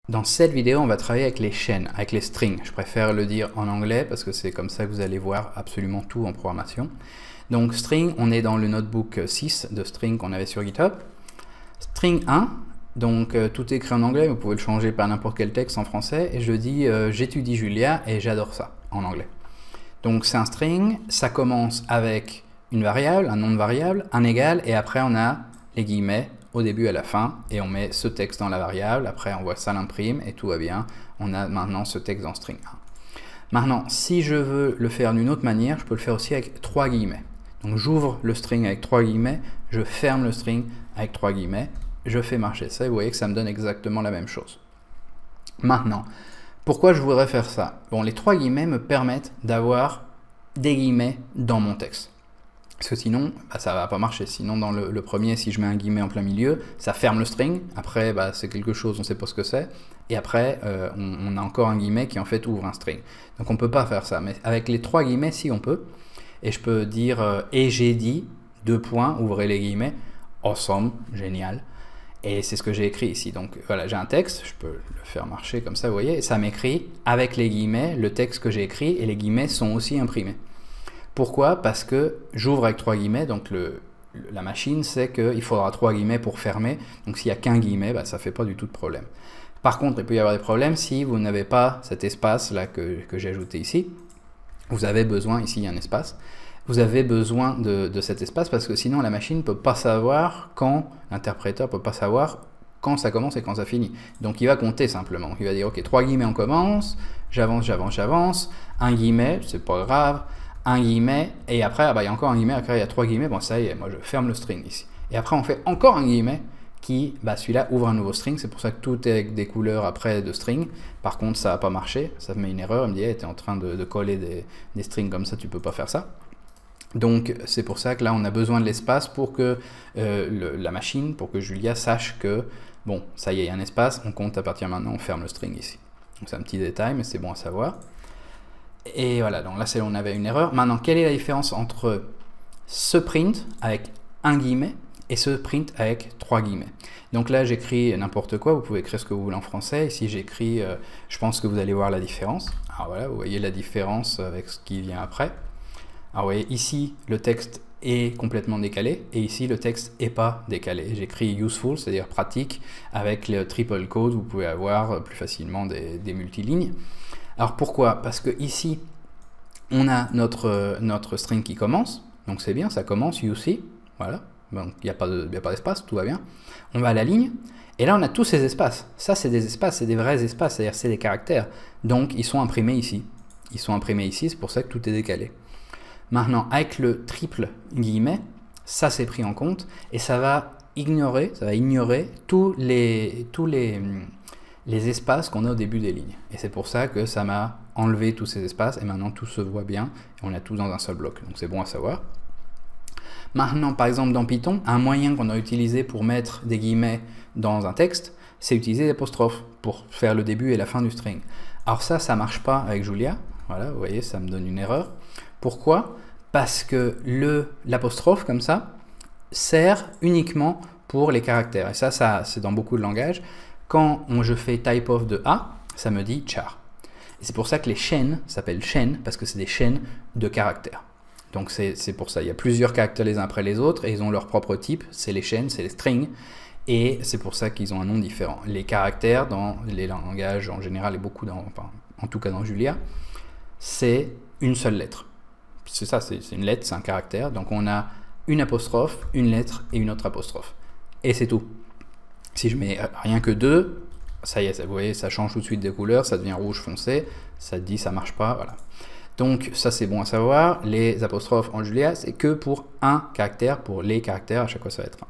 Dans cette vidéo, on va travailler avec les chaînes, avec les strings. Je préfère le dire en anglais parce que c'est comme ça que vous allez voir absolument tout en programmation. Donc string, on est dans le notebook 6 de string qu'on avait sur GitHub. String 1, donc tout est écrit en anglais, vous pouvez le changer par n'importe quel texte en français. Et je dis j'étudie Julia et j'adore ça en anglais. Donc c'est un string, ça commence avec une variable, un nom de variable, un égal, et après on a les guillemets au début et à la fin, et on met ce texte dans la variable, après on voit ça l'imprime, et tout va bien. On a maintenant ce texte dans string 1. Maintenant, si je veux le faire d'une autre manière, je peux le faire aussi avec 3 guillemets. Donc j'ouvre le string avec 3 guillemets, je ferme le string avec 3 guillemets, je fais marcher ça, et vous voyez que ça me donne exactement la même chose. Maintenant, pourquoi je voudrais faire ça? Bon, les 3 guillemets me permettent d'avoir des guillemets dans mon texte. Parce que sinon, ça ne va pas marcher. Sinon, dans le premier, si je mets un guillemet en plein milieu, ça ferme le string. Après, c'est quelque chose, on ne sait pas ce que c'est. Et après, on a encore un guillemet qui en fait ouvre un string. Donc on ne peut pas faire ça. Mais avec les 3 guillemets, si on peut. Et je peux dire et j'ai dit, 2 points, ouvrez les guillemets, awesome, génial. Et c'est ce que j'ai écrit ici. Donc voilà, j'ai un texte, je peux le faire marcher comme ça, vous voyez. Et ça m'écrit avec les guillemets le texte que j'ai écrit, et les guillemets sont aussi imprimés. Pourquoi? Parce que j'ouvre avec 3 guillemets, donc la machine sait qu'il faudra 3 guillemets pour fermer. Donc s'il n'y a qu'un guillemet, ça ne fait pas du tout de problème. Par contre, il peut y avoir des problèmes si vous n'avez pas cet espace là que j'ai ajouté ici. Vous avez besoin, ici il y a un espace, vous avez besoin de cet espace parce que sinon la machine ne peut pas savoir quand, l'interpréteur ne peut pas savoir quand ça commence et quand ça finit. Donc il va compter simplement. Il va dire ok, 3 guillemets on commence, j'avance, un guillemet, c'est pas grave, un guillemet, et après, il y a encore un guillemet, après il y a 3 guillemets, bon ça y est, moi je ferme le string ici. Et après on fait encore un guillemet qui, celui-là ouvre un nouveau string, c'est pour ça que tout est avec des couleurs après de string. Par contre ça n'a pas marché, ça me met une erreur, il me dit hey, tu es en train de coller des strings comme ça, tu peux pas faire ça. Donc c'est pour ça que là on a besoin de l'espace pour que la machine, pour que Julia sache que, bon, ça y est, il y a un espace, on compte à partir de maintenant, on ferme le string ici. Donc c'est un petit détail, mais c'est bon à savoir. Et voilà, donc là on avait une erreur. Maintenant, quelle est la différence entre ce print avec un guillemet et ce print avec 3 guillemets? Donc là j'écris n'importe quoi, vous pouvez écrire ce que vous voulez en français. Ici j'écris, je pense que vous allez voir la différence. Alors voilà, vous voyez la différence avec ce qui vient après. Alors vous voyez, ici le texte est complètement décalé, et ici le texte n'est pas décalé. J'écris useful, c'est-à-dire pratique, avec le triple code, vous pouvez avoir plus facilement des multilignes. Alors pourquoi? Parce que ici, on a notre string qui commence, donc c'est bien, ça commence, you see, voilà, donc il n'y a pas d'espace, tout va bien. On va à la ligne, et là on a tous ces espaces. Ça c'est des espaces, c'est des vrais espaces, c'est-à-dire c'est des caractères. Donc ils sont imprimés ici. Ils sont imprimés ici, c'est pour ça que tout est décalé. Maintenant, avec le triple guillemet, ça c'est pris en compte, et ça va ignorer tous les espaces qu'on a au début des lignes. Et c'est pour ça que ça m'a enlevé tous ces espaces, et maintenant tout se voit bien, et on a tout dans un seul bloc. Donc c'est bon à savoir. Maintenant, par exemple, dans Python, un moyen qu'on a utilisé pour mettre des guillemets dans un texte, c'est utiliser l'apostrophe pour faire le début et la fin du string. Alors ça ne marche pas avec Julia. Voilà, vous voyez, ça me donne une erreur. Pourquoi? Parce que l'apostrophe, comme ça, sert uniquement pour les caractères. Et ça c'est dans beaucoup de langages. Quand je fais typeof de A, ça me dit char. Et c'est pour ça que les chaînes s'appellent chaînes, parce que c'est des chaînes de caractères. Donc c'est pour ça, il y a plusieurs caractères les uns après les autres, et ils ont leur propre type, c'est les chaînes, c'est les strings, et c'est pour ça qu'ils ont un nom différent. Les caractères, dans les langages en général, et beaucoup en tout cas dans Julia, c'est une seule lettre. C'est ça, c'est une lettre, c'est un caractère, donc on a une apostrophe, une lettre et une autre apostrophe. Et c'est tout. Si je mets rien que 2, ça y est, vous voyez, ça change tout de suite de couleur, ça devient rouge foncé, ça dit ça marche pas, voilà. Donc ça c'est bon à savoir, les apostrophes en Julia, c'est que pour un caractère, pour les caractères, à chaque fois ça va être 1.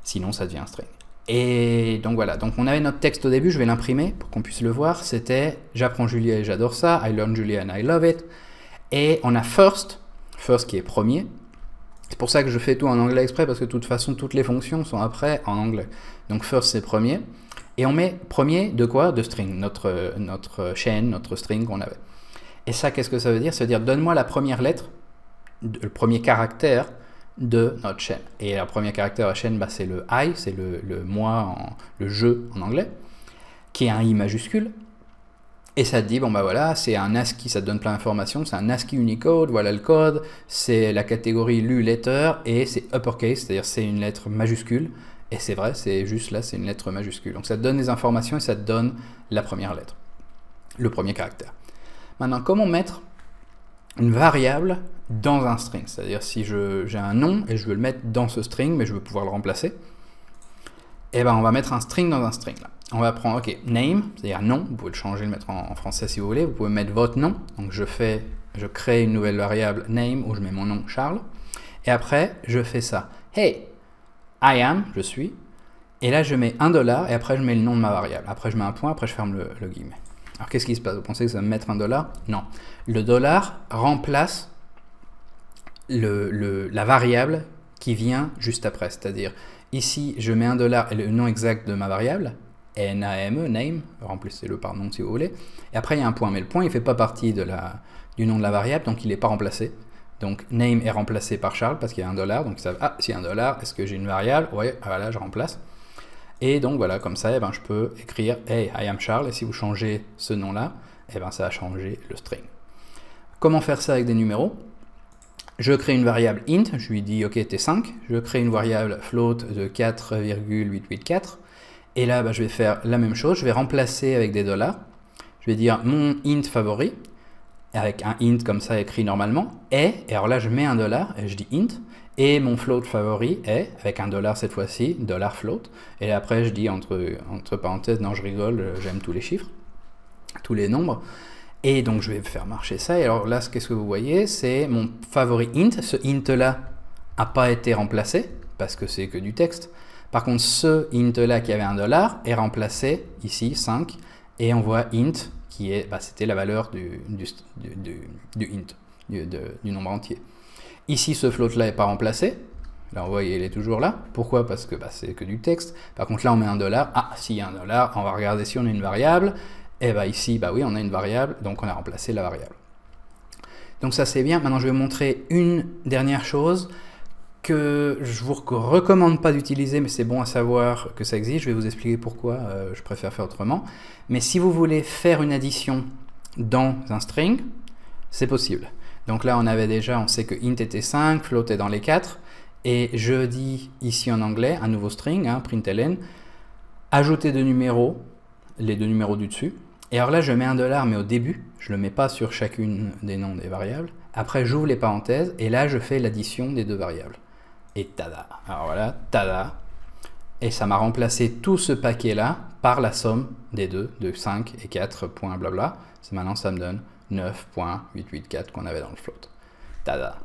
Sinon ça devient un string. Et donc voilà, donc on avait notre texte au début, je vais l'imprimer pour qu'on puisse le voir, c'était « J'apprends Julia et j'adore ça, I learn Julia and I love it ». Et on a first qui est premier. C'est pour ça que je fais tout en anglais exprès, parce que de toute façon, toutes les fonctions sont après en anglais. Donc first, c'est premier. Et on met premier de quoi? De string, notre chaîne, notre string qu'on avait. Et ça, qu'est-ce que ça veut dire? Ça veut dire, donne-moi la première lettre, le premier caractère de notre chaîne. Et la première caractère de la chaîne, c'est le I, c'est le moi, le je en anglais. qui est un I majuscule. Et ça te dit, bon bah voilà, c'est un ASCII, ça te donne plein d'informations, c'est un ASCII Unicode, voilà le code, c'est la catégorie lu letter, et c'est uppercase, c'est-à-dire c'est une lettre majuscule, et c'est vrai, c'est juste là, c'est une lettre majuscule. Donc ça te donne des informations et ça te donne la première lettre, le premier caractère. Maintenant, comment mettre une variable dans un string? C'est-à-dire si j'ai un nom et je veux le mettre dans ce string, mais je veux pouvoir le remplacer, et ben on va mettre un string dans un string là. On va prendre, ok, name, c'est-à-dire nom, vous pouvez le changer, le mettre en français si vous voulez, vous pouvez mettre votre nom, donc je crée une nouvelle variable name où je mets mon nom Charles, et après je fais ça, hey, I am, je suis, et là je mets $, et après je mets le nom de ma variable, après je mets un point, après je ferme le guillemet. Alors qu'est-ce qui se passe? Vous pensez que ça va me mettre $? Non, le dollar remplace la variable qui vient juste après, c'est-à-dire ici je mets $, et le nom exact de ma variable, NAME, name, remplacez-le par nom si vous voulez, et après il y a un point, mais le point il ne fait pas partie du nom de la variable, donc il n'est pas remplacé. Donc name est remplacé par Charles parce qu'il y a $, donc ils savent, ah, s'il y a $, est-ce que j'ai une variable? Oui, voilà, je remplace. Et donc voilà, comme ça, eh ben, je peux écrire hey, I am Charles, et si vous changez ce nom-là, eh ben, ça va changer le string. Comment faire ça avec des numéros? Je crée une variable int, je lui dis ok, t'es 5, je crée une variable float de 4,884, et là, bah, je vais faire la même chose, je vais remplacer avec des $. Je vais dire mon int favori, avec un int comme ça écrit normalement, et alors là, je mets $, et je dis int, et mon float favori est, avec un $, cette fois-ci, $float, et après, je dis entre parenthèses, non, je rigole, j'aime tous les chiffres, tous les nombres, et donc je vais faire marcher ça, et alors là, qu'est-ce que vous voyez? C'est mon favori int, ce int-là n'a pas été remplacé, parce que c'est que du texte. Par contre, ce int-là qui avait un $, est remplacé, ici, 5, et on voit int, qui est, bah, c'était la valeur du int, du nombre entier. Ici, ce float-là n'est pas remplacé. Là, vous voyez, il est toujours là. Pourquoi? Parce que bah, c'est que du texte. Par contre, là, on met un $. Ah, s'il y a un $, on va regarder si on a une variable. Et bah, ici, bah oui, on a une variable, donc on a remplacé la variable. Donc ça, c'est bien. Maintenant, je vais vous montrer une dernière chose que je vous recommande pas d'utiliser, mais c'est bon à savoir que ça existe. Je vais vous expliquer pourquoi je préfère faire autrement. Mais si vous voulez faire une addition dans un string, c'est possible. Donc là, on sait que int était 5, float est dans les 4, et je dis ici en anglais, un nouveau string, hein, println, ajouter deux numéros, les deux numéros du dessus. Et alors là, je mets un $, mais au début, je ne le mets pas sur chacune des noms des variables. Après, j'ouvre les parenthèses, et là, je fais l'addition des deux variables. Et tada! Alors voilà, tada! Et ça m'a remplacé tout ce paquet-là par la somme des deux, de 5 et 4 points blabla. Maintenant, ça me donne 9.884 qu'on avait dans le float. Tada!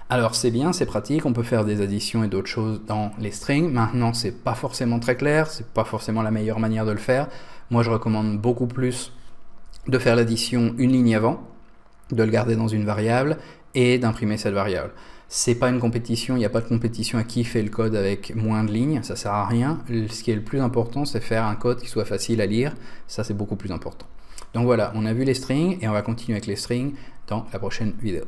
Alors c'est bien, c'est pratique, on peut faire des additions et d'autres choses dans les strings. Maintenant, c'est pas forcément très clair, c'est pas forcément la meilleure manière de le faire. Moi, je recommande beaucoup plus de faire l'addition une ligne avant, de le garder dans une variable et d'imprimer cette variable. C'est pas une compétition, il n'y a pas de compétition à qui fait le code avec moins de lignes, ça sert à rien. Ce qui est le plus important, c'est faire un code qui soit facile à lire, ça c'est beaucoup plus important. Donc voilà, on a vu les strings et on va continuer avec les strings dans la prochaine vidéo.